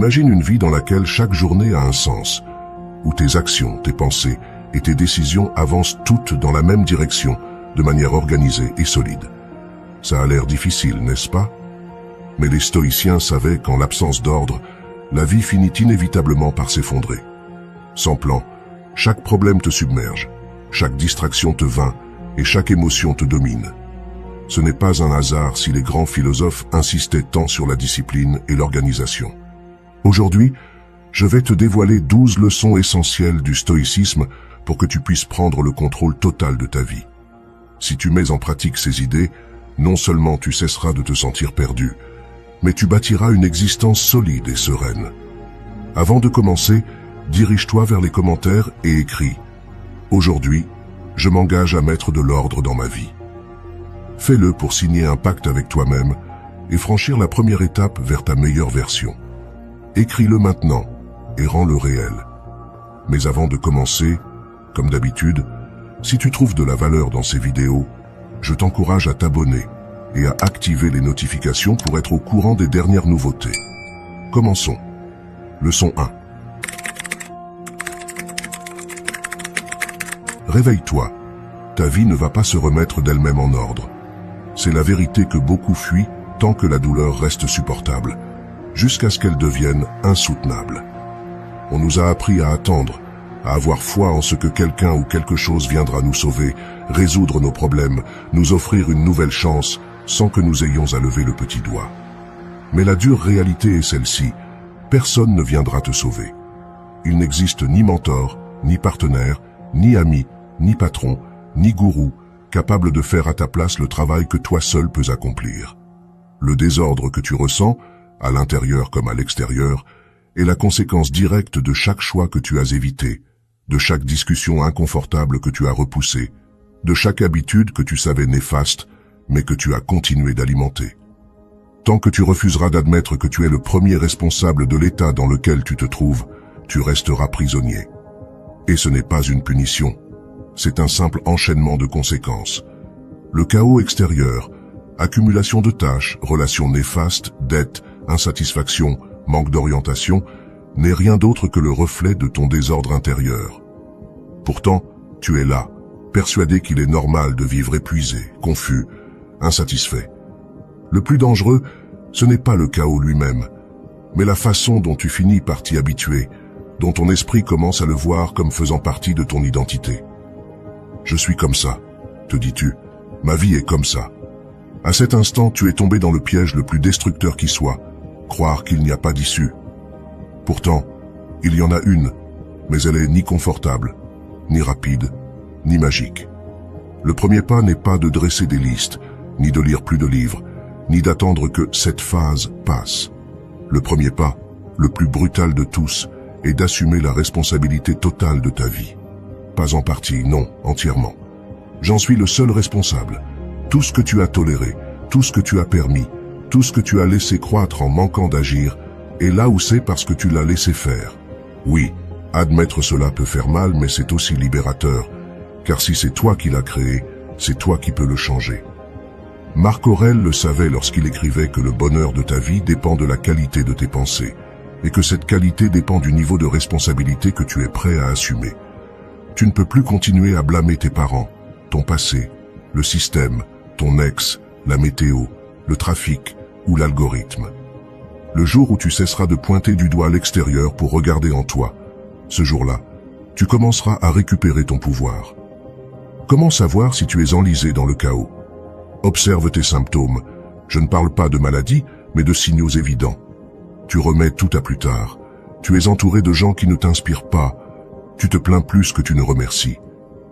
Imagine une vie dans laquelle chaque journée a un sens, où tes actions, tes pensées et tes décisions avancent toutes dans la même direction, de manière organisée et solide. Ça a l'air difficile, n'est-ce pas? Mais les stoïciens savaient qu'en l'absence d'ordre, la vie finit inévitablement par s'effondrer. Sans plan, chaque problème te submerge, chaque distraction te vainc et chaque émotion te domine. Ce n'est pas un hasard si les grands philosophes insistaient tant sur la discipline et l'organisation. Aujourd'hui, je vais te dévoiler 12 leçons essentielles du stoïcisme pour que tu puisses prendre le contrôle total de ta vie. Si tu mets en pratique ces idées, non seulement tu cesseras de te sentir perdu, mais tu bâtiras une existence solide et sereine. Avant de commencer, dirige-toi vers les commentaires et écris « Aujourd'hui, je m'engage à mettre de l'ordre dans ma vie ». Fais-le pour signer un pacte avec toi-même et franchir la première étape vers ta meilleure version. Écris-le maintenant et rends-le réel. Mais avant de commencer, comme d'habitude, si tu trouves de la valeur dans ces vidéos, je t'encourage à t'abonner et à activer les notifications pour être au courant des dernières nouveautés. Commençons. Leçon 1. Réveille-toi. Ta vie ne va pas se remettre d'elle-même en ordre. C'est la vérité que beaucoup fuient tant que la douleur reste supportable, jusqu'à ce qu'elle devienne insoutenable. On nous a appris à attendre, à avoir foi en ce que quelqu'un ou quelque chose viendra nous sauver, résoudre nos problèmes, nous offrir une nouvelle chance, sans que nous ayons à lever le petit doigt. Mais la dure réalité est celle-ci, personne ne viendra te sauver. Il n'existe ni mentor, ni partenaire, ni ami, ni patron, ni gourou, capable de faire à ta place le travail que toi seul peux accomplir. Le désordre que tu ressens, à l'intérieur comme à l'extérieur, est la conséquence directe de chaque choix que tu as évité, de chaque discussion inconfortable que tu as repoussée, de chaque habitude que tu savais néfaste, mais que tu as continué d'alimenter. Tant que tu refuseras d'admettre que tu es le premier responsable de l'état dans lequel tu te trouves, tu resteras prisonnier. Et ce n'est pas une punition, c'est un simple enchaînement de conséquences. Le chaos extérieur, accumulation de tâches, relations néfastes, dettes, insatisfaction, manque d'orientation, n'est rien d'autre que le reflet de ton désordre intérieur. Pourtant, tu es là, persuadé qu'il est normal de vivre épuisé, confus, insatisfait. Le plus dangereux, ce n'est pas le chaos lui-même, mais la façon dont tu finis par t'y habituer, dont ton esprit commence à le voir comme faisant partie de ton identité. Je suis comme ça, te dis-tu, ma vie est comme ça. À cet instant, tu es tombé dans le piège le plus destructeur qui soit, croire qu'il n'y a pas d'issue. Pourtant, il y en a une, mais elle est ni confortable, ni rapide, ni magique. Le premier pas n'est pas de dresser des listes, ni de lire plus de livres, ni d'attendre que cette phase passe. Le premier pas, le plus brutal de tous, est d'assumer la responsabilité totale de ta vie. Pas en partie, non, entièrement. J'en suis le seul responsable. Tout ce que tu as toléré, tout ce que tu as permis, tout ce que tu as laissé croître en manquant d'agir, est là où c'est parce que tu l'as laissé faire. Oui, admettre cela peut faire mal, mais c'est aussi libérateur, car si c'est toi qui l'as créé, c'est toi qui peux le changer. Marc Aurèle le savait lorsqu'il écrivait que le bonheur de ta vie dépend de la qualité de tes pensées, et que cette qualité dépend du niveau de responsabilité que tu es prêt à assumer. Tu ne peux plus continuer à blâmer tes parents, ton passé, le système, ton ex, la météo, le trafic ou l'algorithme. Le jour où tu cesseras de pointer du doigt l'extérieur pour regarder en toi, ce jour-là, tu commenceras à récupérer ton pouvoir. Comment savoir si tu es enlisé dans le chaos? Observe tes symptômes. Je ne parle pas de maladie, mais de signaux évidents. Tu remets tout à plus tard. Tu es entouré de gens qui ne t'inspirent pas. Tu te plains plus que tu ne remercies.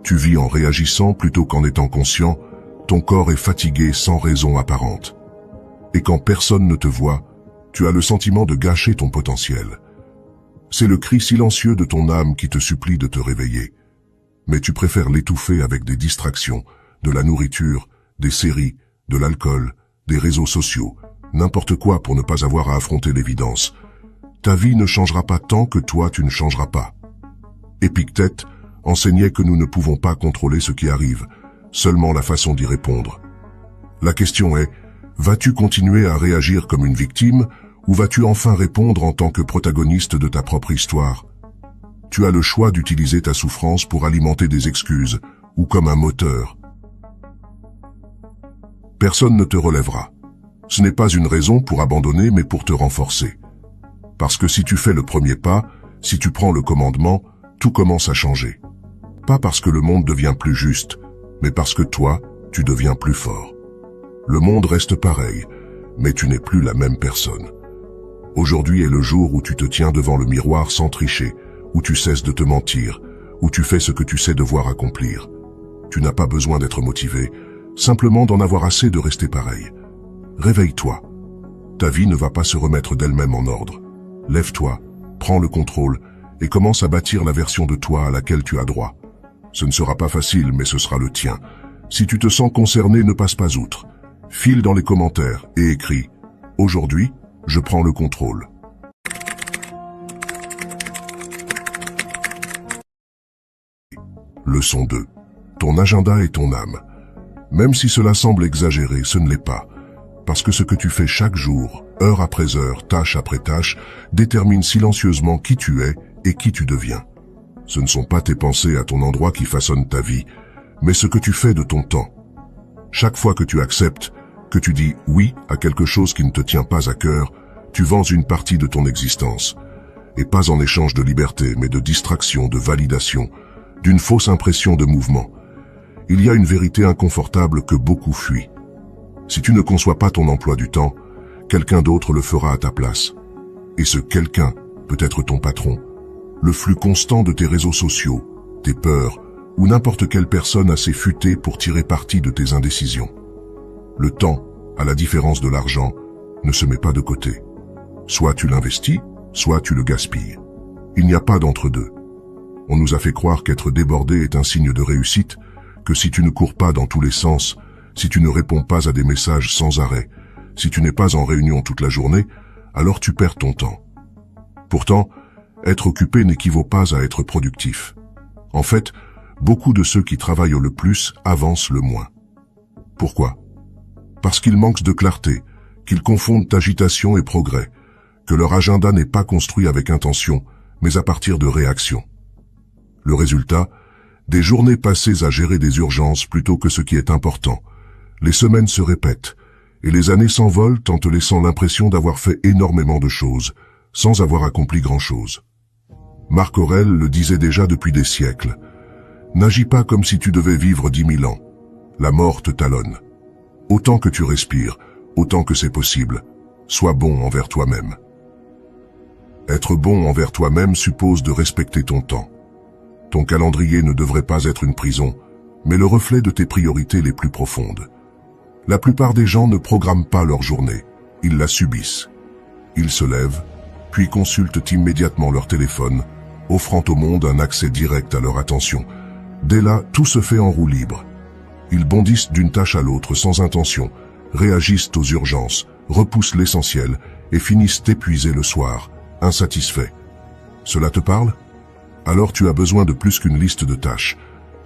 Tu vis en réagissant plutôt qu'en étant conscient. Ton corps est fatigué sans raison apparente. Et quand personne ne te voit, tu as le sentiment de gâcher ton potentiel. C'est le cri silencieux de ton âme qui te supplie de te réveiller. Mais tu préfères l'étouffer avec des distractions, de la nourriture, des séries, de l'alcool, des réseaux sociaux, n'importe quoi pour ne pas avoir à affronter l'évidence. Ta vie ne changera pas tant que toi tu ne changeras pas. Épictète enseignait que nous ne pouvons pas contrôler ce qui arrive, seulement la façon d'y répondre. La question est, vas-tu continuer à réagir comme une victime Ou vas-tu enfin répondre en tant que protagoniste de ta propre histoire? Tu as le choix d'utiliser ta souffrance pour alimenter des excuses, ou comme un moteur. Personne ne te relèvera. Ce n'est pas une raison pour abandonner, mais pour te renforcer. Parce que si tu fais le premier pas, si tu prends le commandement, tout commence à changer. Pas parce que le monde devient plus juste, mais parce que toi, tu deviens plus fort. Le monde reste pareil, mais tu n'es plus la même personne. Aujourd'hui est le jour où tu te tiens devant le miroir sans tricher, où tu cesses de te mentir, où tu fais ce que tu sais devoir accomplir. Tu n'as pas besoin d'être motivé, simplement d'en avoir assez de rester pareil. Réveille-toi. Ta vie ne va pas se remettre d'elle-même en ordre. Lève-toi, prends le contrôle et commence à bâtir la version de toi à laquelle tu as droit. Ce ne sera pas facile, mais ce sera le tien. Si tu te sens concerné, ne passe pas outre. File dans les commentaires et écris « Aujourd'hui, je prends le contrôle ». Leçon 2. Ton agenda est ton âme. Même si cela semble exagéré, ce ne l'est pas. Parce que ce que tu fais chaque jour, heure après heure, tâche après tâche, détermine silencieusement qui tu es et qui tu deviens. Ce ne sont pas tes pensées à ton endroit qui façonnent ta vie, mais ce que tu fais de ton temps. Chaque fois que tu acceptes, que tu dis oui à quelque chose qui ne te tient pas à cœur, tu vends une partie de ton existence. Et pas en échange de liberté, mais de distraction, de validation, d'une fausse impression de mouvement. Il y a une vérité inconfortable que beaucoup fuient. Si tu ne conçois pas ton emploi du temps, quelqu'un d'autre le fera à ta place. Et ce quelqu'un peut être ton patron, le flux constant de tes réseaux sociaux, tes peurs, ou n'importe quelle personne assez futée pour tirer parti de tes indécisions. Le temps, à la différence de l'argent, ne se met pas de côté. Soit tu l'investis, soit tu le gaspilles. Il n'y a pas d'entre-deux. On nous a fait croire qu'être débordé est un signe de réussite, que si tu ne cours pas dans tous les sens, si tu ne réponds pas à des messages sans arrêt, si tu n'es pas en réunion toute la journée, alors tu perds ton temps. Pourtant, être occupé n'équivaut pas à être productif. En fait, beaucoup de ceux qui travaillent le plus avancent le moins. Pourquoi? Parce qu'ils manquent de clarté, qu'ils confondent agitation et progrès, que leur agenda n'est pas construit avec intention, mais à partir de réactions. Le résultat, des journées passées à gérer des urgences plutôt que ce qui est important. Les semaines se répètent, et les années s'envolent en te laissant l'impression d'avoir fait énormément de choses, sans avoir accompli grand-chose. Marc Aurèle le disait déjà depuis des siècles. N'agis pas comme si tu devais vivre 10 000 ans. La mort te talonne. Autant que tu respires, autant que c'est possible, sois bon envers toi-même. Être bon envers toi-même suppose de respecter ton temps. Ton calendrier ne devrait pas être une prison, mais le reflet de tes priorités les plus profondes. La plupart des gens ne programment pas leur journée, ils la subissent. Ils se lèvent, puis consultent immédiatement leur téléphone, offrant au monde un accès direct à leur attention. Dès là, tout se fait en roue libre. Ils bondissent d'une tâche à l'autre sans intention, réagissent aux urgences, repoussent l'essentiel et finissent épuisés le soir, insatisfaits. Cela te parle? Alors tu as besoin de plus qu'une liste de tâches.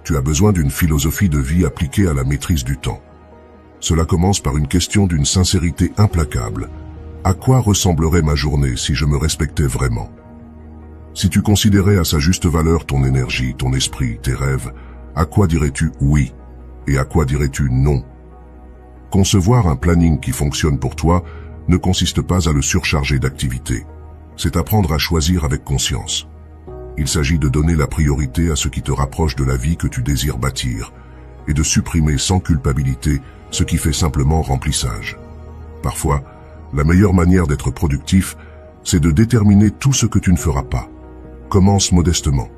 Tu as besoin d'une philosophie de vie appliquée à la maîtrise du temps. Cela commence par une question d'une sincérité implacable. À quoi ressemblerait ma journée si je me respectais vraiment? Si tu considérais à sa juste valeur ton énergie, ton esprit, tes rêves, à quoi dirais-tu oui et à quoi dirais-tu non? Concevoir un planning qui fonctionne pour toi ne consiste pas à le surcharger d'activités. C'est apprendre à choisir avec conscience. Il s'agit de donner la priorité à ce qui te rapproche de la vie que tu désires bâtir et de supprimer sans culpabilité ce qui fait simplement remplissage. Parfois, la meilleure manière d'être productif, c'est de déterminer tout ce que tu ne feras pas. Commence modestement.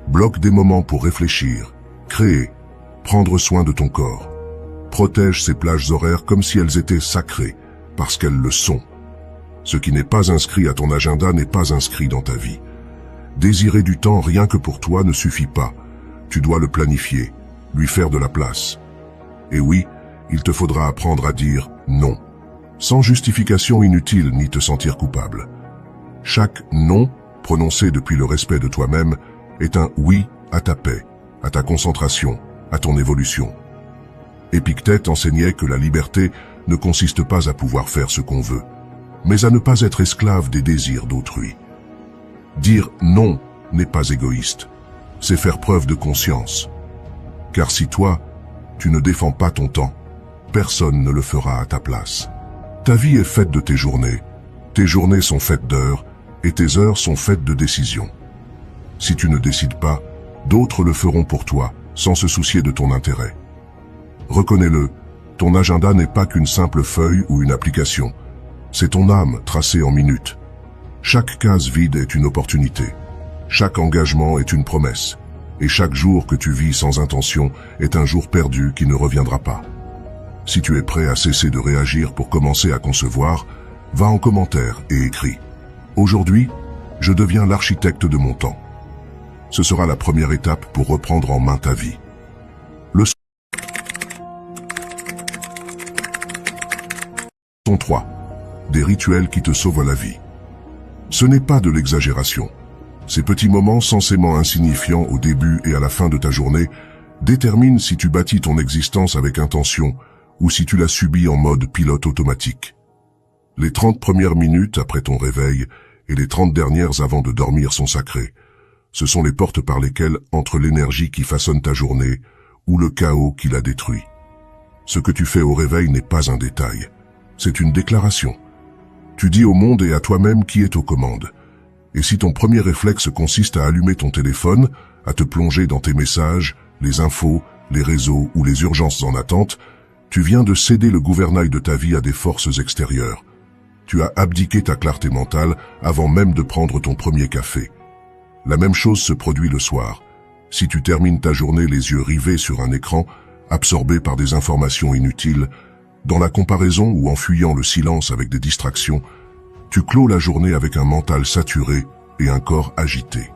Bloque des moments pour réfléchir, créer, prendre soin de ton corps. Protège ces plages horaires comme si elles étaient sacrées, parce qu'elles le sont. Ce qui n'est pas inscrit à ton agenda n'est pas inscrit dans ta vie. Désirer du temps rien que pour toi ne suffit pas. Tu dois le planifier, lui faire de la place. Et oui, il te faudra apprendre à dire non, sans justification inutile ni te sentir coupable. Chaque non, prononcé depuis le respect de toi-même, est un oui à ta paix, à ta concentration, à ton évolution. Épictète enseignait que la liberté ne consiste pas à pouvoir faire ce qu'on veut, mais à ne pas être esclave des désirs d'autrui. Dire non n'est pas égoïste, c'est faire preuve de conscience. Car si toi, tu ne défends pas ton temps, personne ne le fera à ta place. Ta vie est faite de tes journées sont faites d'heures, et tes heures sont faites de décisions. Si tu ne décides pas, d'autres le feront pour toi, sans se soucier de ton intérêt. Reconnais-le, ton agenda n'est pas qu'une simple feuille ou une application, c'est ton âme tracée en minutes. Chaque case vide est une opportunité, chaque engagement est une promesse, et chaque jour que tu vis sans intention est un jour perdu qui ne reviendra pas. Si tu es prêt à cesser de réagir pour commencer à concevoir, va en commentaire et écris « Aujourd'hui, je deviens l'architecte de mon temps ». Ce sera la première étape pour reprendre en main ta vie. Leçon 3. Des rituels qui te sauvent la vie. Ce n'est pas de l'exagération. Ces petits moments censément insignifiants au début et à la fin de ta journée déterminent si tu bâtis ton existence avec intention ou si tu la subis en mode pilote automatique. Les 30 premières minutes après ton réveil et les 30 dernières avant de dormir sont sacrées. Ce sont les portes par lesquelles entre l'énergie qui façonne ta journée ou le chaos qui la détruit. Ce que tu fais au réveil n'est pas un détail, c'est une déclaration. Tu dis au monde et à toi-même qui est aux commandes. Et si ton premier réflexe consiste à allumer ton téléphone, à te plonger dans tes messages, les infos, les réseaux ou les urgences en attente, tu viens de céder le gouvernail de ta vie à des forces extérieures. Tu as abdiqué ta clarté mentale avant même de prendre ton premier café. La même chose se produit le soir. Si tu termines ta journée les yeux rivés sur un écran, absorbé par des informations inutiles, dans la comparaison ou en fuyant le silence avec des distractions, tu clôt la journée avec un mental saturé et un corps agité.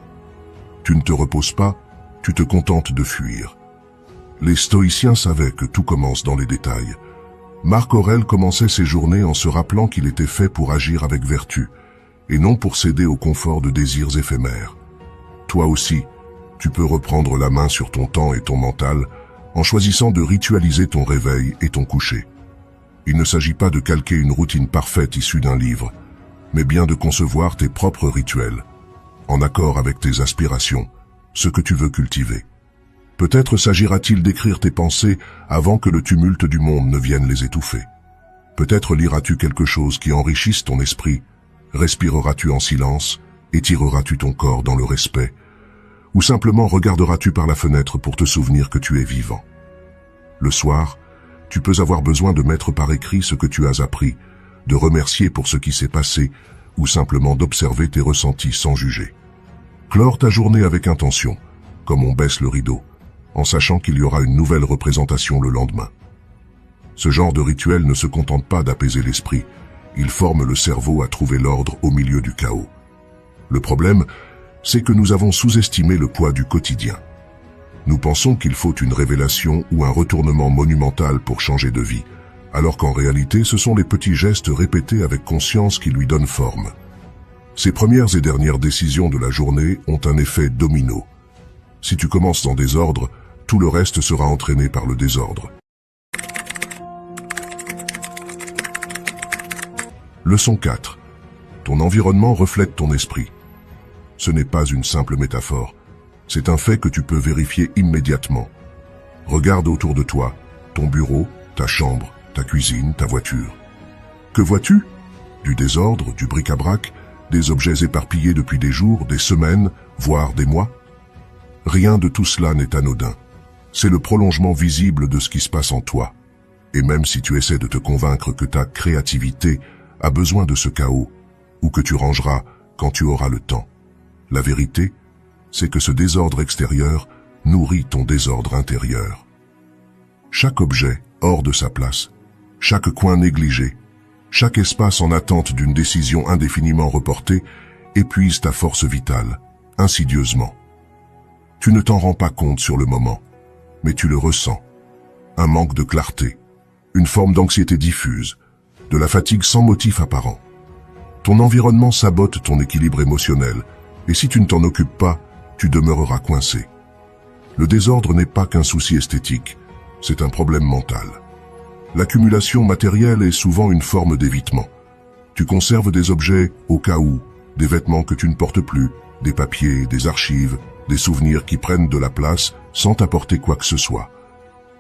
Tu ne te reposes pas, tu te contentes de fuir. Les stoïciens savaient que tout commence dans les détails. Marc Aurèle commençait ses journées en se rappelant qu'il était fait pour agir avec vertu, et non pour céder au confort de désirs éphémères. Toi aussi, tu peux reprendre la main sur ton temps et ton mental en choisissant de ritualiser ton réveil et ton coucher. Il ne s'agit pas de calquer une routine parfaite issue d'un livre, mais bien de concevoir tes propres rituels, en accord avec tes aspirations, ce que tu veux cultiver. Peut-être s'agira-t-il d'écrire tes pensées avant que le tumulte du monde ne vienne les étouffer. Peut-être liras-tu quelque chose qui enrichisse ton esprit, respireras-tu en silence, étireras-tu ton corps dans le respect, ou simplement regarderas-tu par la fenêtre pour te souvenir que tu es vivant. Le soir, tu peux avoir besoin de mettre par écrit ce que tu as appris, de remercier pour ce qui s'est passé, ou simplement d'observer tes ressentis sans juger. Clore ta journée avec intention, comme on baisse le rideau, en sachant qu'il y aura une nouvelle représentation le lendemain. Ce genre de rituel ne se contente pas d'apaiser l'esprit, il forme le cerveau à trouver l'ordre au milieu du chaos. Le problème, c'est que nous avons sous-estimé le poids du quotidien. Nous pensons qu'il faut une révélation ou un retournement monumental pour changer de vie, alors qu'en réalité ce sont les petits gestes répétés avec conscience qui lui donnent forme. Ces premières et dernières décisions de la journée ont un effet domino. Si tu commences en désordre, tout le reste sera entraîné par le désordre. Leçon 4. Ton environnement reflète ton esprit. Ce n'est pas une simple métaphore, c'est un fait que tu peux vérifier immédiatement. Regarde autour de toi, ton bureau, ta chambre, ta cuisine, ta voiture. Que vois-tu? Du désordre, du bric-à-brac, des objets éparpillés depuis des jours, des semaines, voire des mois? Rien de tout cela n'est anodin. C'est le prolongement visible de ce qui se passe en toi. Et même si tu essaies de te convaincre que ta créativité a besoin de ce chaos, ou que tu rangeras quand tu auras le temps, la vérité, c'est que ce désordre extérieur nourrit ton désordre intérieur. Chaque objet hors de sa place, chaque coin négligé, chaque espace en attente d'une décision indéfiniment reportée épuise ta force vitale, insidieusement. Tu ne t'en rends pas compte sur le moment, mais tu le ressens. Un manque de clarté, une forme d'anxiété diffuse, de la fatigue sans motif apparent. Ton environnement sabote ton équilibre émotionnel, et si tu ne t'en occupes pas, tu demeureras coincé. Le désordre n'est pas qu'un souci esthétique, c'est un problème mental. L'accumulation matérielle est souvent une forme d'évitement. Tu conserves des objets au cas où, des vêtements que tu ne portes plus, des papiers, des archives, des souvenirs qui prennent de la place sans t'apporter quoi que ce soit.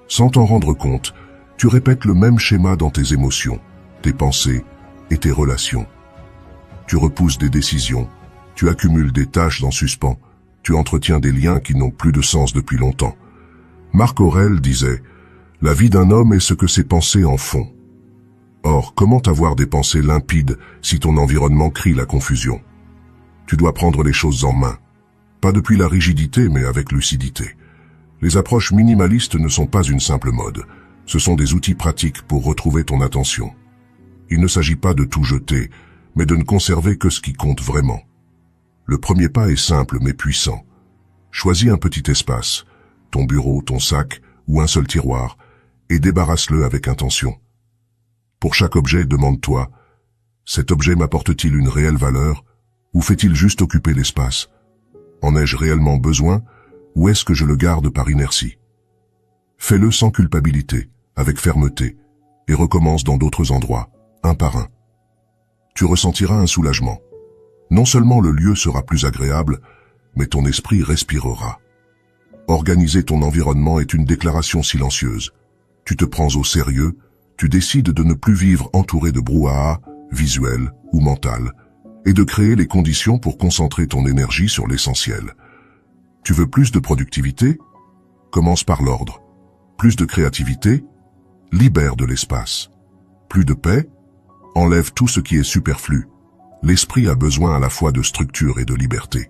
Sans t'en rendre compte, tu répètes le même schéma dans tes émotions, tes pensées et tes relations. Tu repousses des décisions, tu accumules des tâches en suspens, tu entretiens des liens qui n'ont plus de sens depuis longtemps. Marc Aurèle disait « La vie d'un homme est ce que ses pensées en font ». Or, comment avoir des pensées limpides si ton environnement crie la confusion? Tu dois prendre les choses en main. Pas depuis la rigidité, mais avec lucidité. Les approches minimalistes ne sont pas une simple mode. Ce sont des outils pratiques pour retrouver ton attention. Il ne s'agit pas de tout jeter, mais de ne conserver que ce qui compte vraiment. Le premier pas est simple mais puissant. Choisis un petit espace, ton bureau, ton sac ou un seul tiroir, et débarrasse-le avec intention. Pour chaque objet, demande-toi, cet objet m'apporte-t-il une réelle valeur ou fait-il juste occuper l'espace? En ai-je réellement besoin ou est-ce que je le garde par inertie? Fais-le sans culpabilité, avec fermeté, et recommence dans d'autres endroits, un par un. Tu ressentiras un soulagement. Non seulement le lieu sera plus agréable, mais ton esprit respirera. Organiser ton environnement est une déclaration silencieuse. Tu te prends au sérieux, tu décides de ne plus vivre entouré de brouhaha, visuel ou mental, et de créer les conditions pour concentrer ton énergie sur l'essentiel. Tu veux plus de productivité? Commence par l'ordre. Plus de créativité? Libère de l'espace. Plus de paix? Enlève tout ce qui est superflu. L'esprit a besoin à la fois de structure et de liberté.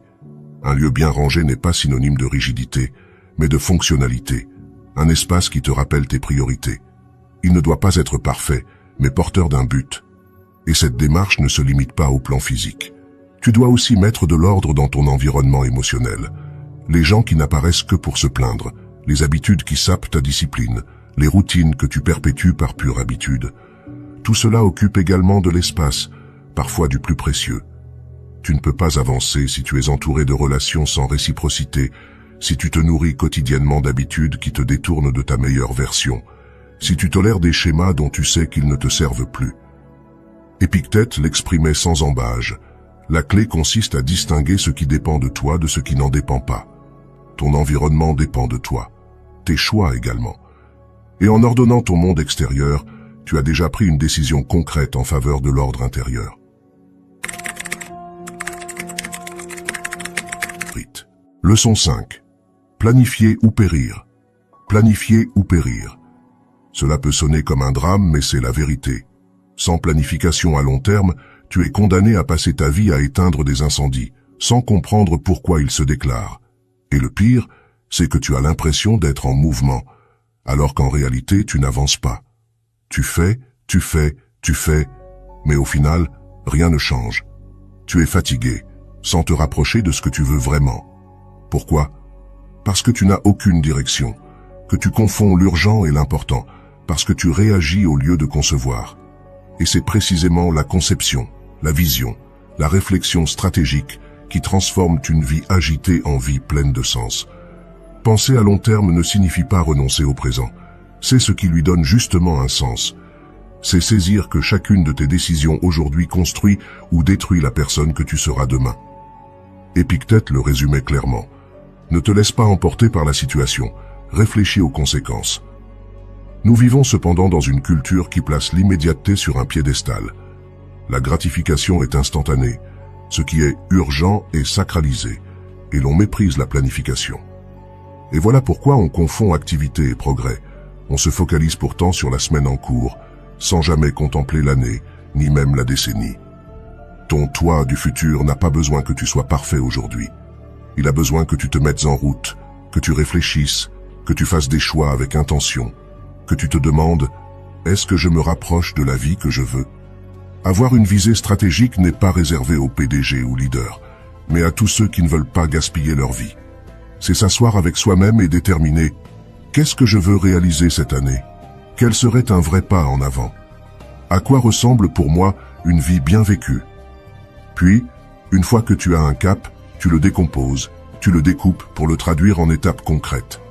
Un lieu bien rangé n'est pas synonyme de rigidité, mais de fonctionnalité. Un espace qui te rappelle tes priorités. Il ne doit pas être parfait, mais porteur d'un but. Et cette démarche ne se limite pas au plan physique. Tu dois aussi mettre de l'ordre dans ton environnement émotionnel. Les gens qui n'apparaissent que pour se plaindre, les habitudes qui sapent ta discipline, les routines que tu perpétues par pure habitude. Tout cela occupe également de l'espace, parfois du plus précieux. Tu ne peux pas avancer si tu es entouré de relations sans réciprocité, si tu te nourris quotidiennement d'habitudes qui te détournent de ta meilleure version, si tu tolères des schémas dont tu sais qu'ils ne te servent plus. Épictète l'exprimait sans embâge. La clé consiste à distinguer ce qui dépend de toi de ce qui n'en dépend pas. Ton environnement dépend de toi, tes choix également. Et en ordonnant ton monde extérieur, tu as déjà pris une décision concrète en faveur de l'ordre intérieur. Leçon 5. Planifier ou périr. Planifier ou périr. Cela peut sonner comme un drame, mais c'est la vérité. Sans planification à long terme, tu es condamné à passer ta vie à éteindre des incendies, sans comprendre pourquoi ils se déclarent. Et le pire, c'est que tu as l'impression d'être en mouvement, alors qu'en réalité tu n'avances pas. Tu fais, mais au final, rien ne change. Tu es fatigué, sans te rapprocher de ce que tu veux vraiment. Pourquoi? Parce que tu n'as aucune direction, que tu confonds l'urgent et l'important, parce que tu réagis au lieu de concevoir. Et c'est précisément la conception, la vision, la réflexion stratégique qui transforment une vie agitée en vie pleine de sens. Penser à long terme ne signifie pas renoncer au présent. C'est ce qui lui donne justement un sens. C'est saisir que chacune de tes décisions aujourd'hui construit ou détruit la personne que tu seras demain. Épictète le résumait clairement. Ne te laisse pas emporter par la situation, réfléchis aux conséquences. Nous vivons cependant dans une culture qui place l'immédiateté sur un piédestal. La gratification est instantanée, ce qui est urgent est sacralisé, et l'on méprise la planification. Et voilà pourquoi on confond activité et progrès. On se focalise pourtant sur la semaine en cours, sans jamais contempler l'année, ni même la décennie. Ton toi du futur n'a pas besoin que tu sois parfait aujourd'hui. Il a besoin que tu te mettes en route, que tu réfléchisses, que tu fasses des choix avec intention, que tu te demandes « Est-ce que je me rapproche de la vie que je veux ?» Avoir une visée stratégique n'est pas réservé aux PDG ou leaders, mais à tous ceux qui ne veulent pas gaspiller leur vie. C'est s'asseoir avec soi-même et déterminer « Qu'est-ce que je veux réaliser cette année ? Quel serait un vrai pas en avant ? À quoi ressemble pour moi une vie bien vécue ?» Puis, une fois que tu as un cap, tu le décomposes, tu le découpes pour le traduire en étapes concrètes.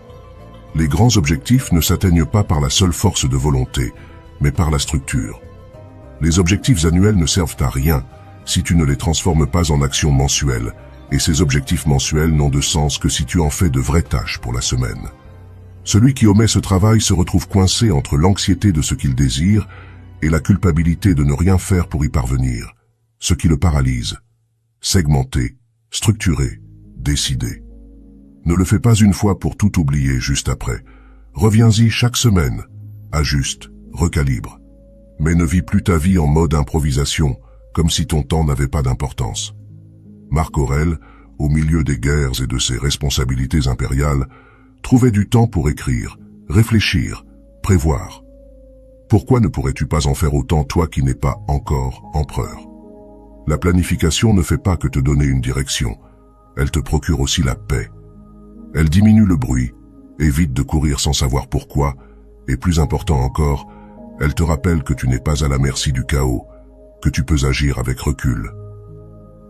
Les grands objectifs ne s'atteignent pas par la seule force de volonté, mais par la structure. Les objectifs annuels ne servent à rien si tu ne les transformes pas en actions mensuelles, et ces objectifs mensuels n'ont de sens que si tu en fais de vraies tâches pour la semaine. Celui qui omet ce travail se retrouve coincé entre l'anxiété de ce qu'il désire et la culpabilité de ne rien faire pour y parvenir, ce qui le paralyse. Segmenter, structurer, décider. Ne le fais pas une fois pour tout oublier juste après. Reviens-y chaque semaine, ajuste, recalibre. Mais ne vis plus ta vie en mode improvisation, comme si ton temps n'avait pas d'importance. Marc Aurèle, au milieu des guerres et de ses responsabilités impériales, trouvait du temps pour écrire, réfléchir, prévoir. Pourquoi ne pourrais-tu pas en faire autant toi qui n'es pas encore empereur? La planification ne fait pas que te donner une direction, elle te procure aussi la paix. Elle diminue le bruit, évite de courir sans savoir pourquoi, et plus important encore, elle te rappelle que tu n'es pas à la merci du chaos, que tu peux agir avec recul.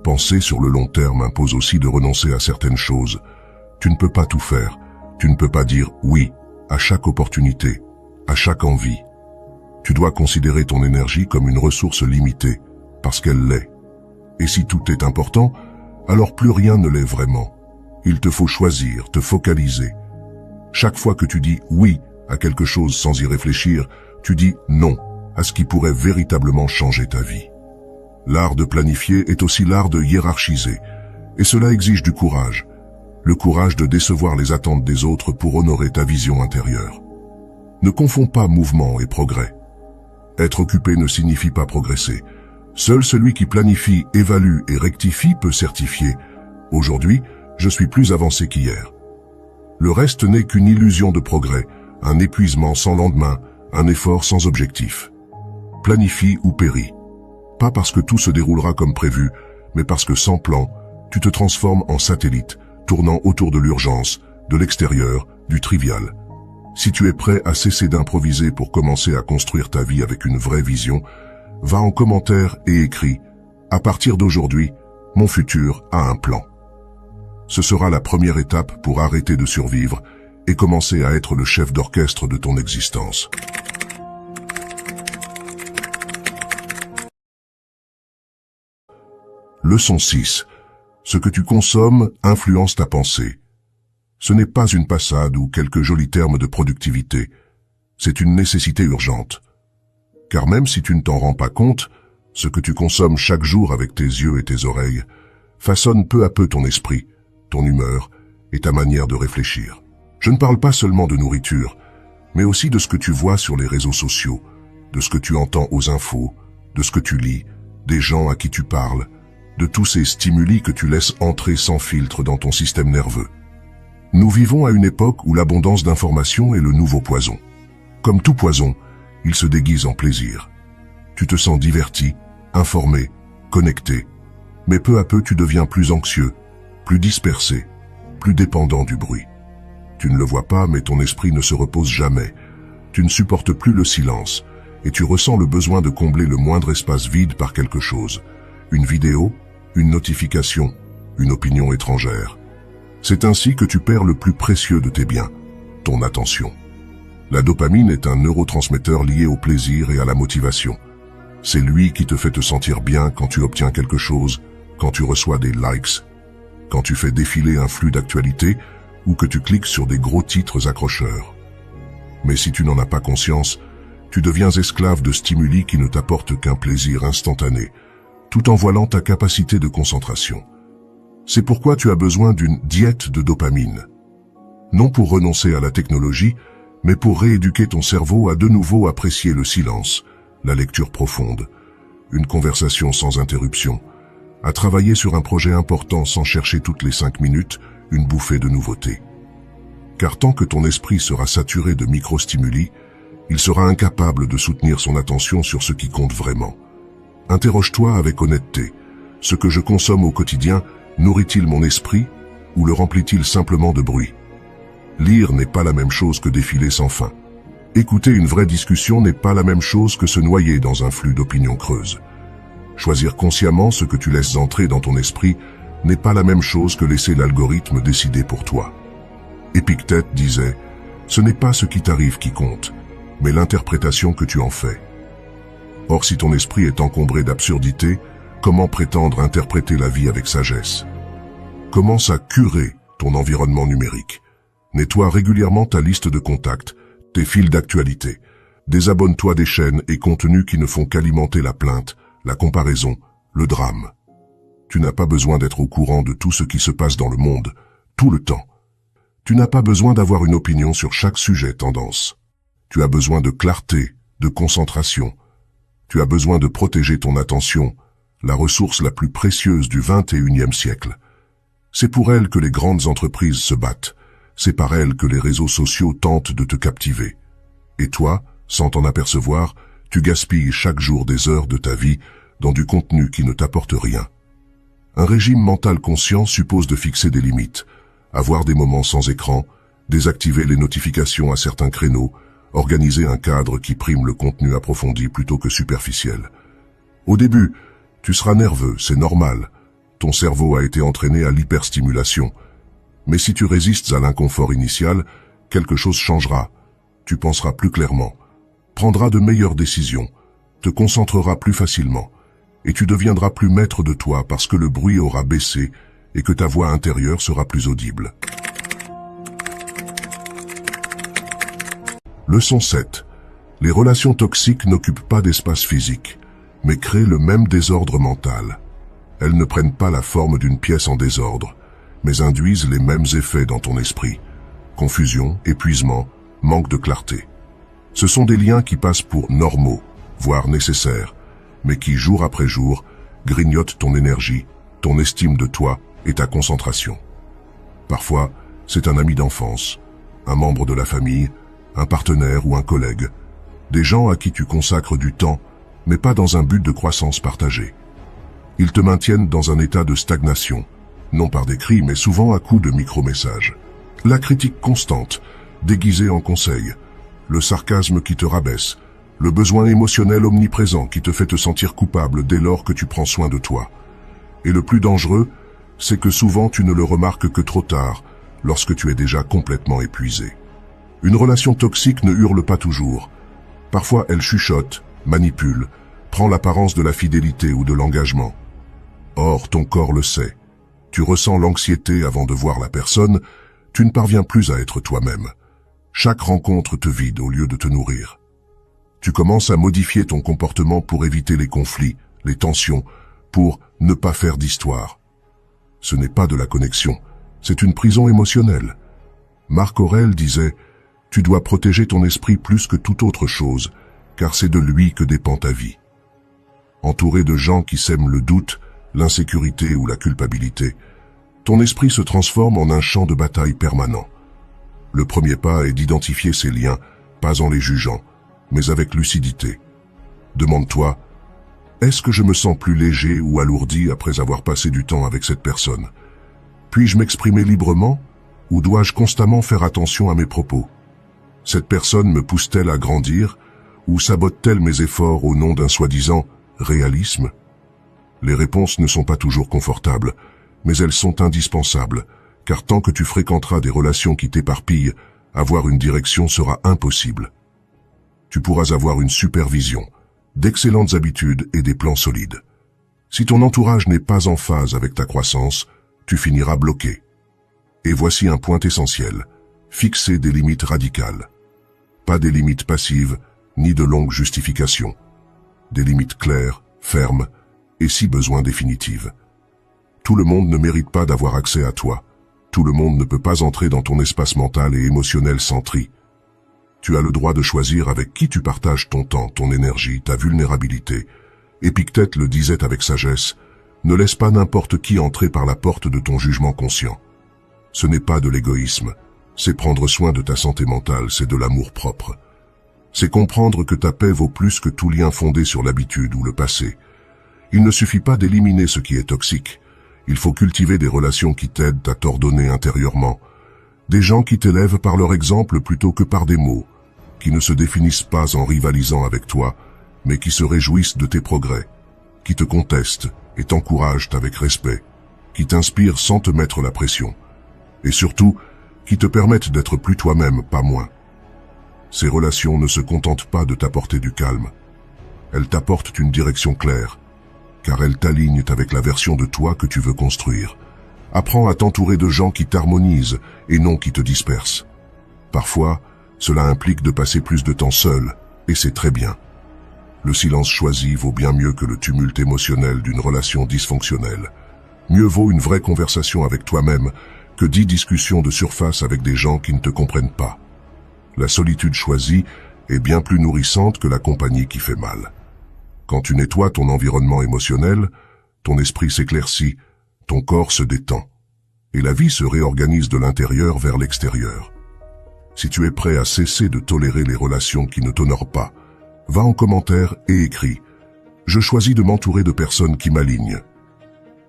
Penser sur le long terme impose aussi de renoncer à certaines choses. Tu ne peux pas tout faire, tu ne peux pas dire oui à chaque opportunité, à chaque envie. Tu dois considérer ton énergie comme une ressource limitée, parce qu'elle l'est. Et si tout est important, alors plus rien ne l'est vraiment. Il te faut choisir, te focaliser. Chaque fois que tu dis oui à quelque chose sans y réfléchir, tu dis non à ce qui pourrait véritablement changer ta vie. L'art de planifier est aussi l'art de hiérarchiser, et cela exige du courage. Le courage de décevoir les attentes des autres pour honorer ta vision intérieure. Ne confonds pas mouvement et progrès. Être occupé ne signifie pas progresser. Seul celui qui planifie, évalue et rectifie peut certifier « Aujourd'hui, je suis plus avancé qu'hier ». Le reste n'est qu'une illusion de progrès, un épuisement sans lendemain, un effort sans objectif. Planifie ou péris. Pas parce que tout se déroulera comme prévu, mais parce que sans plan, tu te transformes en satellite, tournant autour de l'urgence, de l'extérieur, du trivial. Si tu es prêt à cesser d'improviser pour commencer à construire ta vie avec une vraie vision, va en commentaire et écris « À partir d'aujourd'hui, mon futur a un plan ». Ce sera la première étape pour arrêter de survivre et commencer à être le chef d'orchestre de ton existence. Leçon 6. Ce que tu consommes influence ta pensée. Ce n'est pas une passade ou quelques jolis termes de productivité. C'est une nécessité urgente. Car même si tu ne t'en rends pas compte, ce que tu consommes chaque jour avec tes yeux et tes oreilles façonne peu à peu ton esprit, ton humeur et ta manière de réfléchir. Je ne parle pas seulement de nourriture, mais aussi de ce que tu vois sur les réseaux sociaux, de ce que tu entends aux infos, de ce que tu lis, des gens à qui tu parles, de tous ces stimuli que tu laisses entrer sans filtre dans ton système nerveux. Nous vivons à une époque où l'abondance d'informations est le nouveau poison. Comme tout poison, il se déguise en plaisir. Tu te sens diverti, informé, connecté, mais peu à peu tu deviens plus anxieux, plus dispersé, plus dépendant du bruit. Tu ne le vois pas, mais ton esprit ne se repose jamais. Tu ne supportes plus le silence, et tu ressens le besoin de combler le moindre espace vide par quelque chose. Une vidéo, une notification, une opinion étrangère. C'est ainsi que tu perds le plus précieux de tes biens, ton attention. La dopamine est un neurotransmetteur lié au plaisir et à la motivation. C'est lui qui te fait te sentir bien quand tu obtiens quelque chose, quand tu reçois des likes, quand tu fais défiler un flux d'actualité ou que tu cliques sur des gros titres accrocheurs. Mais si tu n'en as pas conscience, tu deviens esclave de stimuli qui ne t'apportent qu'un plaisir instantané, tout en voilant ta capacité de concentration. C'est pourquoi tu as besoin d'une diète de dopamine. Non pour renoncer à la technologie, mais pour rééduquer ton cerveau à de nouveau apprécier le silence, la lecture profonde, une conversation sans interruption, à travailler sur un projet important sans chercher toutes les 5 minutes une bouffée de nouveauté. Car tant que ton esprit sera saturé de microstimuli, il sera incapable de soutenir son attention sur ce qui compte vraiment. Interroge-toi avec honnêteté. Ce que je consomme au quotidien nourrit-il mon esprit ou le remplit-il simplement de bruit? Lire n'est pas la même chose que défiler sans fin. Écouter une vraie discussion n'est pas la même chose que se noyer dans un flux d'opinions creuses. Choisir consciemment ce que tu laisses entrer dans ton esprit n'est pas la même chose que laisser l'algorithme décider pour toi. Épictète disait « Ce n'est pas ce qui t'arrive qui compte, mais l'interprétation que tu en fais. » Or, si ton esprit est encombré d'absurdités, comment prétendre interpréter la vie avec sagesse? Commence à curer ton environnement numérique. Nettoie régulièrement ta liste de contacts, tes fils d'actualité. Désabonne-toi des chaînes et contenus qui ne font qu'alimenter la plainte, la comparaison, le drame. Tu n'as pas besoin d'être au courant de tout ce qui se passe dans le monde, tout le temps. Tu n'as pas besoin d'avoir une opinion sur chaque sujet tendance. Tu as besoin de clarté, de concentration. Tu as besoin de protéger ton attention, la ressource la plus précieuse du XXIe siècle. C'est pour elle que les grandes entreprises se battent. C'est par elle que les réseaux sociaux tentent de te captiver. Et toi, sans t'en apercevoir, tu gaspilles chaque jour des heures de ta vie dans du contenu qui ne t'apporte rien. Un régime mental conscient suppose de fixer des limites, avoir des moments sans écran, désactiver les notifications à certains créneaux, organiser un cadre qui prime le contenu approfondi plutôt que superficiel. Au début, tu seras nerveux, c'est normal. Ton cerveau a été entraîné à l'hyperstimulation. Mais si tu résistes à l'inconfort initial, quelque chose changera. Tu penseras plus clairement, prendras de meilleures décisions, te concentreras plus facilement, et tu deviendras plus maître de toi parce que le bruit aura baissé et que ta voix intérieure sera plus audible. Leçon 7. Les relations toxiques n'occupent pas d'espace physique, mais créent le même désordre mental. Elles ne prennent pas la forme d'une pièce en désordre, mais induisent les mêmes effets dans ton esprit. Confusion, épuisement, manque de clarté. Ce sont des liens qui passent pour normaux, voire nécessaires, mais qui, jour après jour, grignotent ton énergie, ton estime de toi et ta concentration. Parfois, c'est un ami d'enfance, un membre de la famille, un partenaire ou un collègue, des gens à qui tu consacres du temps, mais pas dans un but de croissance partagée. Ils te maintiennent dans un état de stagnation, non par des cris, mais souvent à coups de micro-messages. La critique constante, déguisée en conseil, le sarcasme qui te rabaisse, le besoin émotionnel omniprésent qui te fait te sentir coupable dès lors que tu prends soin de toi. Et le plus dangereux, c'est que souvent tu ne le remarques que trop tard, lorsque tu es déjà complètement épuisé. Une relation toxique ne hurle pas toujours. Parfois elle chuchote, manipule, prend l'apparence de la fidélité ou de l'engagement. Or, ton corps le sait. Tu ressens l'anxiété avant de voir la personne, tu ne parviens plus à être toi-même. Chaque rencontre te vide au lieu de te nourrir. Tu commences à modifier ton comportement pour éviter les conflits, les tensions, pour ne pas faire d'histoire. Ce n'est pas de la connexion, c'est une prison émotionnelle. Marc Aurèle disait « Tu dois protéger ton esprit plus que toute autre chose, car c'est de lui que dépend ta vie. » Entouré de gens qui sèment le doute, l'insécurité ou la culpabilité, ton esprit se transforme en un champ de bataille permanent. Le premier pas est d'identifier ces liens, pas en les jugeant, mais avec lucidité. Demande-toi, est-ce que je me sens plus léger ou alourdi après avoir passé du temps avec cette personne? Puis-je m'exprimer librement, ou dois-je constamment faire attention à mes propos? Cette personne me pousse-t-elle à grandir, ou sabote-t-elle mes efforts au nom d'un soi-disant réalisme? Les réponses ne sont pas toujours confortables, mais elles sont indispensables, car tant que tu fréquenteras des relations qui t'éparpillent, avoir une direction sera impossible. Tu pourras avoir une supervision, d'excellentes habitudes et des plans solides. Si ton entourage n'est pas en phase avec ta croissance, tu finiras bloqué. Et voici un point essentiel, fixer des limites radicales. Pas des limites passives, ni de longues justifications. Des limites claires, fermes, et si besoin définitives. Tout le monde ne mérite pas d'avoir accès à toi. Tout le monde ne peut pas entrer dans ton espace mental et émotionnel sans tri. Tu as le droit de choisir avec qui tu partages ton temps, ton énergie, ta vulnérabilité. Épictète le disait avec sagesse, ne laisse pas n'importe qui entrer par la porte de ton jugement conscient. Ce n'est pas de l'égoïsme, c'est prendre soin de ta santé mentale, c'est de l'amour propre. C'est comprendre que ta paix vaut plus que tout lien fondé sur l'habitude ou le passé. Il ne suffit pas d'éliminer ce qui est toxique. Il faut cultiver des relations qui t'aident à t'ordonner intérieurement. Des gens qui t'élèvent par leur exemple plutôt que par des mots, qui ne se définissent pas en rivalisant avec toi, mais qui se réjouissent de tes progrès, qui te contestent et t'encouragent avec respect, qui t'inspirent sans te mettre la pression, et surtout, qui te permettent d'être plus toi-même, pas moins. Ces relations ne se contentent pas de t'apporter du calme. Elles t'apportent une direction claire, car elles t'alignent avec la version de toi que tu veux construire. Apprends à t'entourer de gens qui t'harmonisent et non qui te dispersent. Parfois, cela implique de passer plus de temps seul, et c'est très bien. Le silence choisi vaut bien mieux que le tumulte émotionnel d'une relation dysfonctionnelle. Mieux vaut une vraie conversation avec toi-même que 10 discussions de surface avec des gens qui ne te comprennent pas. La solitude choisie est bien plus nourrissante que la compagnie qui fait mal. Quand tu nettoies ton environnement émotionnel, ton esprit s'éclaircit, ton corps se détend, et la vie se réorganise de l'intérieur vers l'extérieur. Si tu es prêt à cesser de tolérer les relations qui ne t'honorent pas, va en commentaire et écris « Je choisis de m'entourer de personnes qui m'alignent ».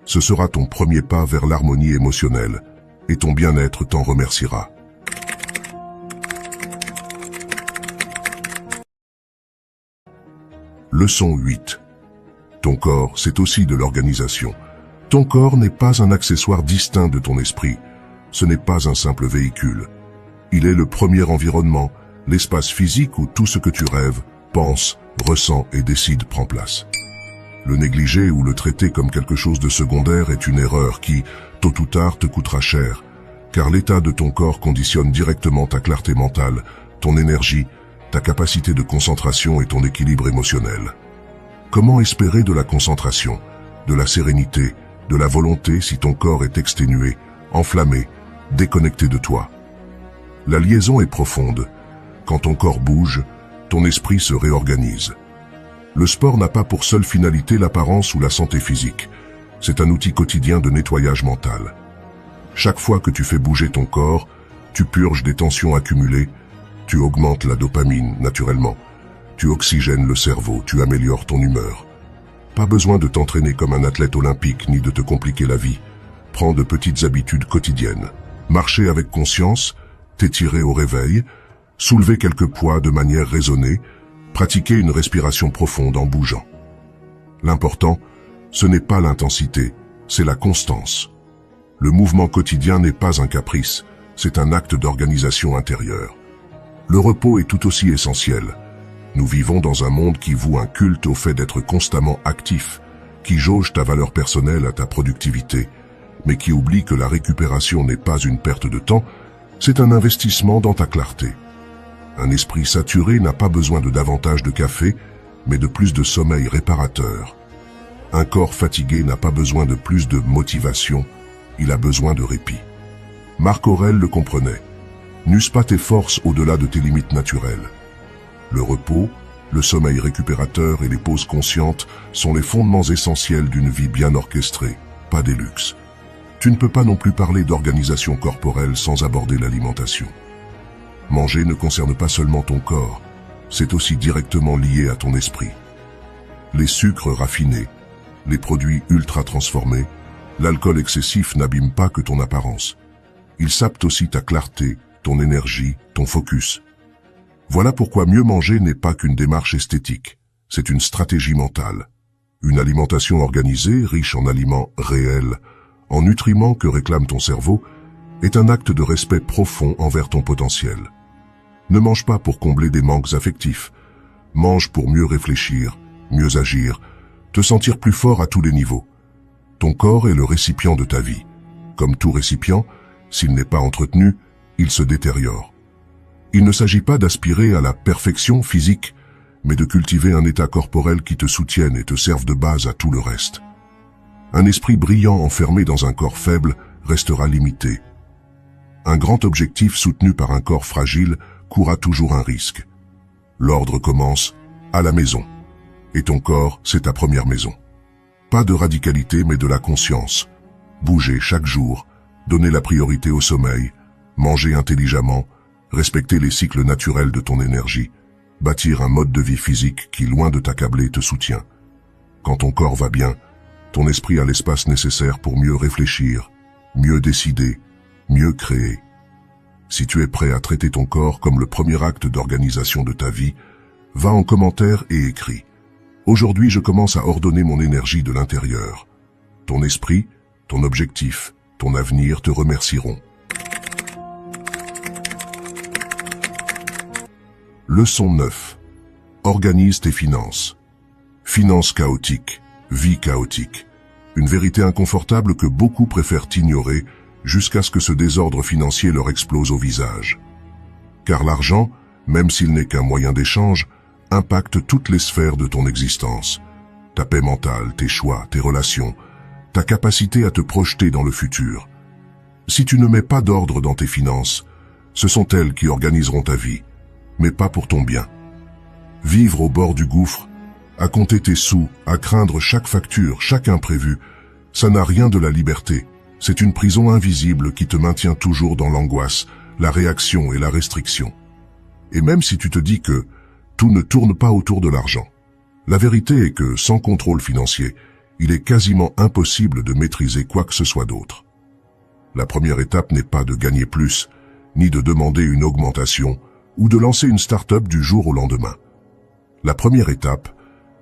Ce sera ton premier pas vers l'harmonie émotionnelle, et ton bien-être t'en remerciera. Leçon 8. Ton corps, c'est aussi de l'organisation. Ton corps n'est pas un accessoire distinct de ton esprit. Ce n'est pas un simple véhicule. Il est le premier environnement, l'espace physique où tout ce que tu rêves, penses, ressens et décides prend place. Le négliger ou le traiter comme quelque chose de secondaire est une erreur qui, tôt ou tard, te coûtera cher, car l'état de ton corps conditionne directement ta clarté mentale, ton énergie, ta capacité de concentration et ton équilibre émotionnel. Comment espérer de la concentration, de la sérénité, de la volonté si ton corps est exténué, enflammé, déconnecté de toi? La liaison est profonde. Quand ton corps bouge, ton esprit se réorganise. Le sport n'a pas pour seule finalité l'apparence ou la santé physique. C'est un outil quotidien de nettoyage mental. Chaque fois que tu fais bouger ton corps, tu purges des tensions accumulées, tu augmentes la dopamine naturellement, tu oxygènes le cerveau, tu améliores ton humeur. Pas besoin de t'entraîner comme un athlète olympique ni de te compliquer la vie. Prends de petites habitudes quotidiennes. Marcher avec conscience, t'étirer au réveil, soulever quelques poids de manière raisonnée, pratiquer une respiration profonde en bougeant. L'important, ce n'est pas l'intensité, c'est la constance. Le mouvement quotidien n'est pas un caprice, c'est un acte d'organisation intérieure. Le repos est tout aussi essentiel. Nous vivons dans un monde qui voue un culte au fait d'être constamment actif, qui jauge ta valeur personnelle à ta productivité, mais qui oublie que la récupération n'est pas une perte de temps, c'est un investissement dans ta clarté. Un esprit saturé n'a pas besoin de davantage de café, mais de plus de sommeil réparateur. Un corps fatigué n'a pas besoin de plus de motivation, il a besoin de répit. Marc Aurèle le comprenait. N'use pas tes forces au-delà de tes limites naturelles. Le repos, le sommeil récupérateur et les pauses conscientes sont les fondements essentiels d'une vie bien orchestrée, pas des luxes. Tu ne peux pas non plus parler d'organisation corporelle sans aborder l'alimentation. Manger ne concerne pas seulement ton corps, c'est aussi directement lié à ton esprit. Les sucres raffinés, les produits ultra transformés, l'alcool excessif n'abîment pas que ton apparence. Ils sapent aussi ta clarté, ton énergie, ton focus. Voilà pourquoi mieux manger n'est pas qu'une démarche esthétique, c'est une stratégie mentale. Une alimentation organisée, riche en aliments réels, en nutriments que réclame ton cerveau, est un acte de respect profond envers ton potentiel. Ne mange pas pour combler des manques affectifs, mange pour mieux réfléchir, mieux agir, te sentir plus fort à tous les niveaux. Ton corps est le récipient de ta vie. Comme tout récipient, s'il n'est pas entretenu, il se détériore. Il ne s'agit pas d'aspirer à la perfection physique, mais de cultiver un état corporel qui te soutienne et te serve de base à tout le reste. Un esprit brillant enfermé dans un corps faible restera limité. Un grand objectif soutenu par un corps fragile courra toujours un risque. L'ordre commence à la maison. Et ton corps, c'est ta première maison. Pas de radicalité, mais de la conscience. Bouger chaque jour, donner la priorité au sommeil, manger intelligemment, respecter les cycles naturels de ton énergie, bâtir un mode de vie physique qui, loin de t'accabler, te soutient. Quand ton corps va bien, ton esprit a l'espace nécessaire pour mieux réfléchir, mieux décider, mieux créer. Si tu es prêt à traiter ton corps comme le premier acte d'organisation de ta vie, va en commentaire et écris. Aujourd'hui, je commence à ordonner mon énergie de l'intérieur. Ton esprit, ton objectif, ton avenir te remercieront. Leçon 9. Organise tes finances. Finances chaotiques, vie chaotique. Une vérité inconfortable que beaucoup préfèrent ignorer jusqu'à ce que ce désordre financier leur explose au visage. Car l'argent, même s'il n'est qu'un moyen d'échange, impacte toutes les sphères de ton existence. Ta paix mentale, tes choix, tes relations, ta capacité à te projeter dans le futur. Si tu ne mets pas d'ordre dans tes finances, ce sont elles qui organiseront ta vie, mais pas pour ton bien. Vivre au bord du gouffre, à compter tes sous, à craindre chaque facture, chaque imprévu, ça n'a rien de la liberté. C'est une prison invisible qui te maintient toujours dans l'angoisse, la réaction et la restriction. Et même si tu te dis que tout ne tourne pas autour de l'argent, la vérité est que, sans contrôle financier, il est quasiment impossible de maîtriser quoi que ce soit d'autre. La première étape n'est pas de gagner plus, ni de demander une augmentation, ou de lancer une start-up du jour au lendemain. La première étape,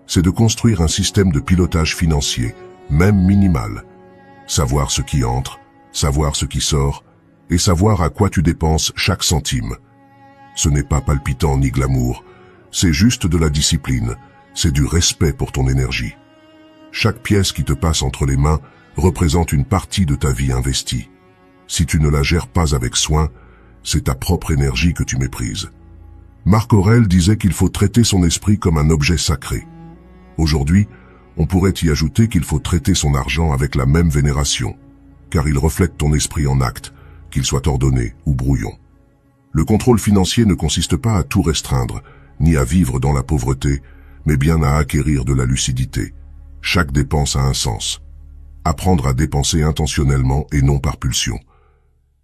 c'est de construire un système de pilotage financier, même minimal. Savoir ce qui entre, savoir ce qui sort, et savoir à quoi tu dépenses chaque centime. Ce n'est pas palpitant ni glamour, c'est juste de la discipline, c'est du respect pour ton énergie. Chaque pièce qui te passe entre les mains représente une partie de ta vie investie. Si tu ne la gères pas avec soin, c'est ta propre énergie que tu méprises. Marc Aurèle disait qu'il faut traiter son esprit comme un objet sacré. Aujourd'hui, on pourrait y ajouter qu'il faut traiter son argent avec la même vénération, car il reflète ton esprit en acte, qu'il soit ordonné ou brouillon. Le contrôle financier ne consiste pas à tout restreindre, ni à vivre dans la pauvreté, mais bien à acquérir de la lucidité. Chaque dépense a un sens. Apprendre à dépenser intentionnellement et non par pulsion.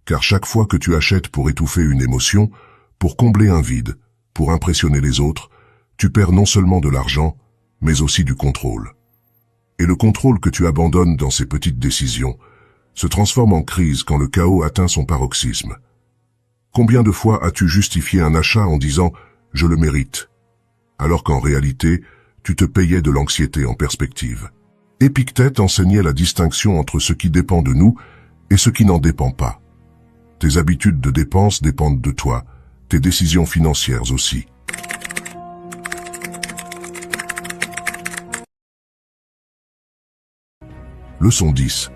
Car chaque fois que tu achètes pour étouffer une émotion, pour combler un vide, pour impressionner les autres, tu perds non seulement de l'argent, mais aussi du contrôle. Et le contrôle que tu abandonnes dans ces petites décisions se transforme en crise quand le chaos atteint son paroxysme. Combien de fois as-tu justifié un achat en disant « je le mérite », alors qu'en réalité, tu te payais de l'anxiété en perspective. Épictète enseignait la distinction entre ce qui dépend de nous et ce qui n'en dépend pas. Tes habitudes de dépenses dépendent de toi, tes décisions financières aussi. Leçon 10.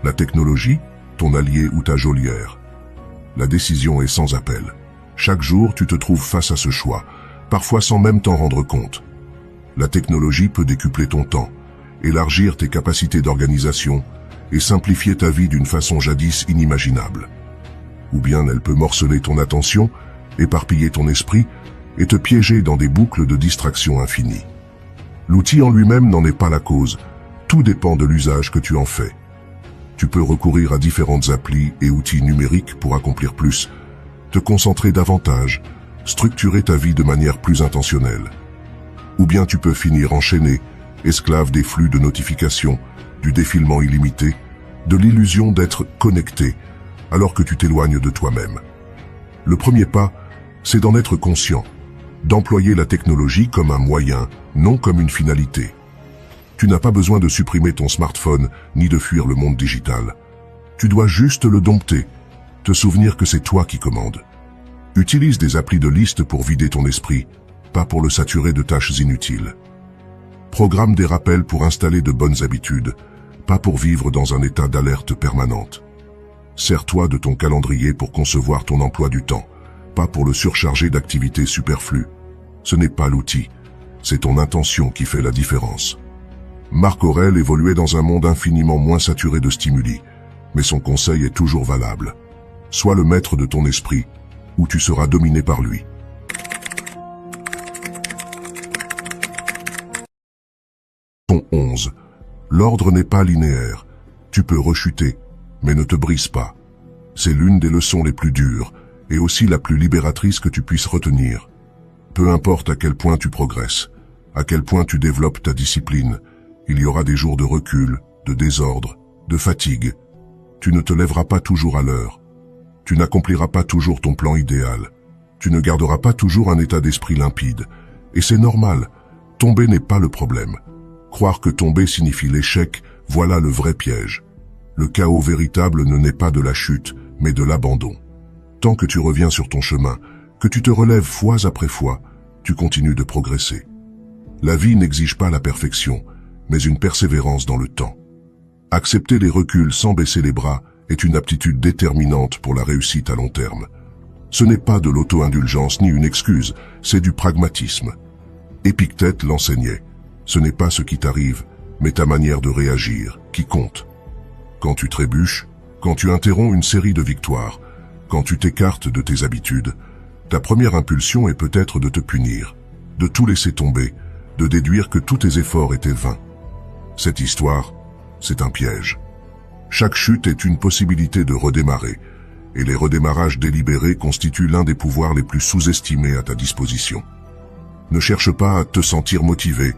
La technologie, ton allié ou ta geôlière. La décision est sans appel. Chaque jour, tu te trouves face à ce choix, parfois sans même t'en rendre compte. La technologie peut décupler ton temps, élargir tes capacités d'organisation et simplifier ta vie d'une façon jadis inimaginable. Ou bien elle peut morceler ton attention, éparpiller ton esprit et te piéger dans des boucles de distraction infinies. L'outil en lui-même n'en est pas la cause, tout dépend de l'usage que tu en fais. Tu peux recourir à différentes applis et outils numériques pour accomplir plus, te concentrer davantage, structurer ta vie de manière plus intentionnelle. Ou bien tu peux finir enchaîné, esclave des flux de notifications, du défilement illimité, de l'illusion d'être connecté, alors que tu t'éloignes de toi-même. Le premier pas, c'est d'en être conscient, d'employer la technologie comme un moyen, non comme une finalité. Tu n'as pas besoin de supprimer ton smartphone, ni de fuir le monde digital. Tu dois juste le dompter, te souvenir que c'est toi qui commandes. Utilise des applis de liste pour vider ton esprit, pas pour le saturer de tâches inutiles. Programme des rappels pour installer de bonnes habitudes, pas pour vivre dans un état d'alerte permanente. Sers-toi de ton calendrier pour concevoir ton emploi du temps, pas pour le surcharger d'activités superflues. Ce n'est pas l'outil, c'est ton intention qui fait la différence. Marc Aurèle évoluait dans un monde infiniment moins saturé de stimuli, mais son conseil est toujours valable. Sois le maître de ton esprit, ou tu seras dominé par lui. Leçon 11. L'ordre n'est pas linéaire. Tu peux rechuter, mais ne te brise pas. C'est l'une des leçons les plus dures, et aussi la plus libératrice que tu puisses retenir. Peu importe à quel point tu progresses, à quel point tu développes ta discipline, il y aura des jours de recul, de désordre, de fatigue. Tu ne te lèveras pas toujours à l'heure. Tu n'accompliras pas toujours ton plan idéal. Tu ne garderas pas toujours un état d'esprit limpide. Et c'est normal. Tomber n'est pas le problème. Croire que tomber signifie l'échec, voilà le vrai piège. Le chaos véritable ne naît pas de la chute, mais de l'abandon. Tant que tu reviens sur ton chemin, que tu te relèves fois après fois, tu continues de progresser. La vie n'exige pas la perfection, mais une persévérance dans le temps. Accepter les reculs sans baisser les bras est une aptitude déterminante pour la réussite à long terme. Ce n'est pas de l'auto-indulgence ni une excuse, c'est du pragmatisme. Épictète l'enseignait. Ce n'est pas ce qui t'arrive, mais ta manière de réagir qui compte. Quand tu trébuches, quand tu interromps une série de victoires, quand tu t'écartes de tes habitudes, ta première impulsion est peut-être de te punir, de tout laisser tomber, de déduire que tous tes efforts étaient vains. Cette histoire, c'est un piège. Chaque chute est une possibilité de redémarrer, et les redémarrages délibérés constituent l'un des pouvoirs les plus sous-estimés à ta disposition. Ne cherche pas à te sentir motivé,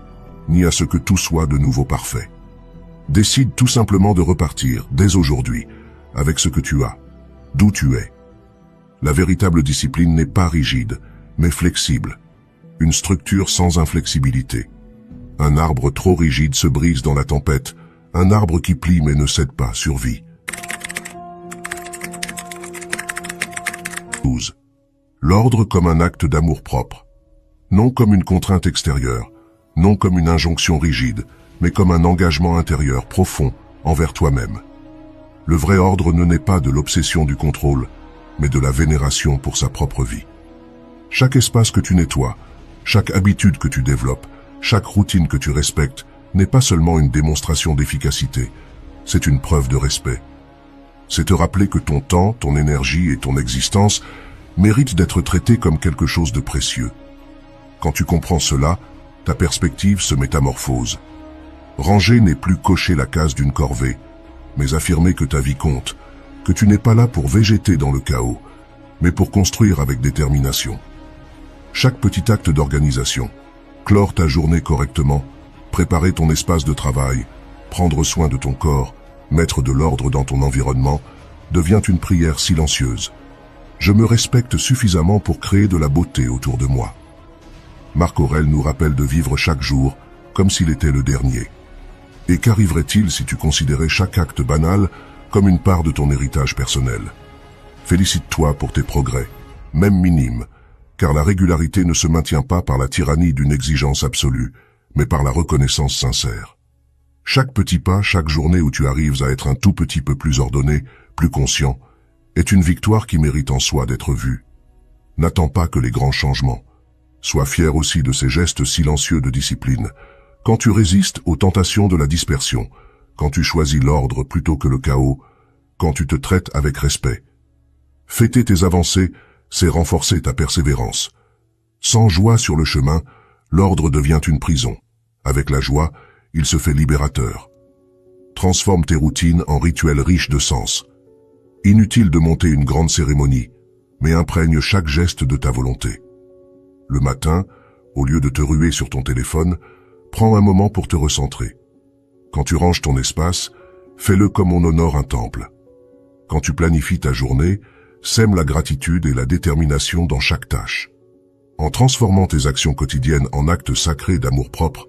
ni à ce que tout soit de nouveau parfait. Décide tout simplement de repartir, dès aujourd'hui, avec ce que tu as, d'où tu es. La véritable discipline n'est pas rigide, mais flexible. Une structure sans inflexibilité. Un arbre trop rigide se brise dans la tempête, un arbre qui plie mais ne cède pas survit. 12. L'ordre comme un acte d'amour-propre. Non comme une contrainte extérieure, non comme une injonction rigide, mais comme un engagement intérieur profond envers toi-même. Le vrai ordre ne naît pas de l'obsession du contrôle, mais de la vénération pour sa propre vie. Chaque espace que tu nettoies, chaque habitude que tu développes, chaque routine que tu respectes, n'est pas seulement une démonstration d'efficacité, c'est une preuve de respect. C'est te rappeler que ton temps, ton énergie et ton existence méritent d'être traités comme quelque chose de précieux. Quand tu comprends cela, ta perspective se métamorphose. Ranger n'est plus cocher la case d'une corvée, mais affirmer que ta vie compte, que tu n'es pas là pour végéter dans le chaos, mais pour construire avec détermination. Chaque petit acte d'organisation, clore ta journée correctement, préparer ton espace de travail, prendre soin de ton corps, mettre de l'ordre dans ton environnement, devient une prière silencieuse. Je me respecte suffisamment pour créer de la beauté autour de moi. Marc Aurèle nous rappelle de vivre chaque jour comme s'il était le dernier. Et qu'arriverait-il si tu considérais chaque acte banal comme une part de ton héritage personnel? Félicite-toi pour tes progrès, même minimes, car la régularité ne se maintient pas par la tyrannie d'une exigence absolue, mais par la reconnaissance sincère. Chaque petit pas, chaque journée où tu arrives à être un tout petit peu plus ordonné, plus conscient, est une victoire qui mérite en soi d'être vue. N'attends pas que les grands changements. Sois fier aussi de ces gestes silencieux de discipline, quand tu résistes aux tentations de la dispersion, quand tu choisis l'ordre plutôt que le chaos, quand tu te traites avec respect. Fêter tes avancées, c'est renforcer ta persévérance. Sans joie sur le chemin, l'ordre devient une prison. Avec la joie, il se fait libérateur. Transforme tes routines en rituels riches de sens. Inutile de monter une grande cérémonie, mais imprègne chaque geste de ta volonté. Le matin, au lieu de te ruer sur ton téléphone, prends un moment pour te recentrer. Quand tu ranges ton espace, fais-le comme on honore un temple. Quand tu planifies ta journée, sème la gratitude et la détermination dans chaque tâche. En transformant tes actions quotidiennes en actes sacrés d'amour-propre,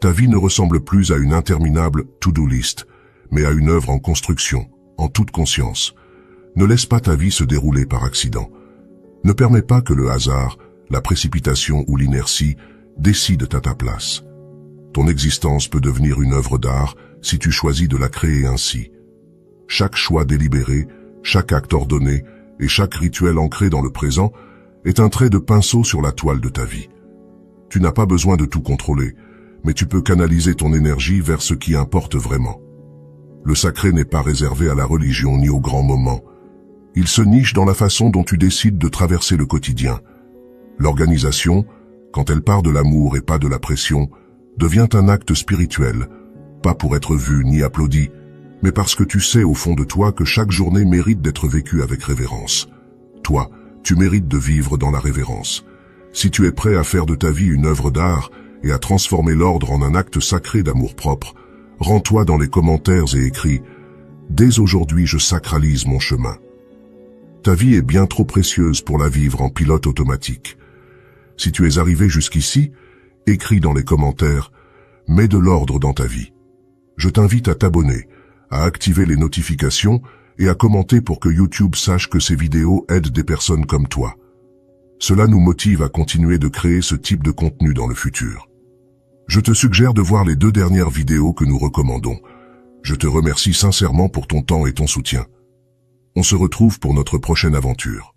ta vie ne ressemble plus à une interminable to-do list, mais à une œuvre en construction, en toute conscience. Ne laisse pas ta vie se dérouler par accident. Ne permets pas que le hasard, la précipitation ou l'inertie décident à ta place. Ton existence peut devenir une œuvre d'art si tu choisis de la créer ainsi. Chaque choix délibéré, chaque acte ordonné et chaque rituel ancré dans le présent est un trait de pinceau sur la toile de ta vie. Tu n'as pas besoin de tout contrôler, mais tu peux canaliser ton énergie vers ce qui importe vraiment. Le sacré n'est pas réservé à la religion ni aux grands moments. Il se niche dans la façon dont tu décides de traverser le quotidien. L'organisation, quand elle part de l'amour et pas de la pression, devient un acte spirituel, pas pour être vu ni applaudi, mais parce que tu sais au fond de toi que chaque journée mérite d'être vécue avec révérence. Toi, tu mérites de vivre dans la révérence. Si tu es prêt à faire de ta vie une œuvre d'art et à transformer l'ordre en un acte sacré d'amour-propre, rends-toi dans les commentaires et écris « Dès aujourd'hui, je sacralise mon chemin ». Ta vie est bien trop précieuse pour la vivre en pilote automatique. Si tu es arrivé jusqu'ici, écris dans les commentaires « Mets de l'ordre dans ta vie ». Je t'invite à t'abonner, à activer les notifications et à commenter pour que YouTube sache que ces vidéos aident des personnes comme toi. Cela nous motive à continuer de créer ce type de contenu dans le futur. Je te suggère de voir les 2 dernières vidéos que nous recommandons. Je te remercie sincèrement pour ton temps et ton soutien. On se retrouve pour notre prochaine aventure.